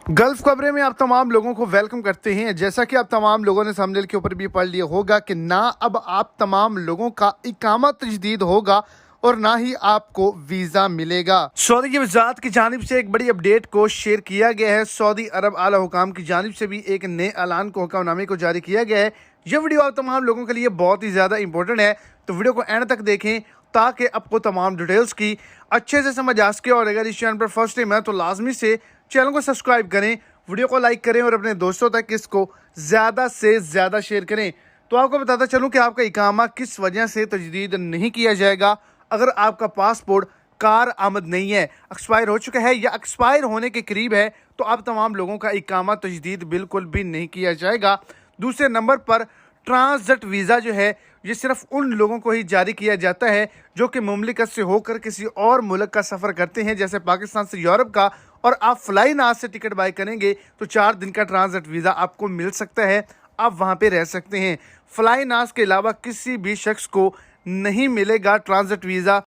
Gulf खबरें में आप तमाम लोगों को वेलकम करते हैं। जैसा कि आप तमाम लोगों ने थंबनेल के ऊपर भी पढ़ लिया होगा कि ना अब आप तमाम लोगों का इकामा तजदीद होगा और ना ही आपको वीज़ा मिलेगा। सऊदी की वज़ारत की जानिब से एक बड़ी अपडेट को शेयर किया गया है। सऊदी अरब आला हुकाम की जानिब से भी एक नए ऐलान को हुक्मनामे को जारी किया गया है। यह वीडियो आप तमाम लोगों के लिए बहुत ही ज़्यादा इंपॉर्टेंट है, तो वीडियो को एंड तक देखें ताकि आपको तमाम डिटेल्स की अच्छे से समझ आ सके। और अगर इस चैनल पर फर्स्ट टाइम है तो लाजमी से चैनल को सब्सक्राइब करें, वीडियो को लाइक करें और अपने दोस्तों तक इसको ज़्यादा से ज़्यादा शेयर करें। तो आपको बताता चलूं कि आपका इकामा किस वजह से तजदीद नहीं किया जाएगा। अगर आपका पासपोर्ट कार आमद नहीं है, एक्सपायर हो चुका है या एक्सपायर होने के करीब है, तो आप तमाम लोगों का इकामा तजदीद बिल्कुल भी नहीं किया जाएगा। दूसरे नंबर पर ट्रांजिट वीज़ा जो है ये सिर्फ उन लोगों को ही जारी किया जाता है जो कि मुमलिकत से होकर किसी और मुल्क का सफ़र करते हैं, जैसे पाकिस्तान से यूरोप का, और आप फ्लाई नाज से टिकट बाय करेंगे तो 4 दिन का ट्रांजिट वीज़ा आपको मिल सकता है, आप वहां पे रह सकते हैं। फ्लाई नाज के अलावा किसी भी शख्स को नहीं मिलेगा ट्रांजिट वीज़ा।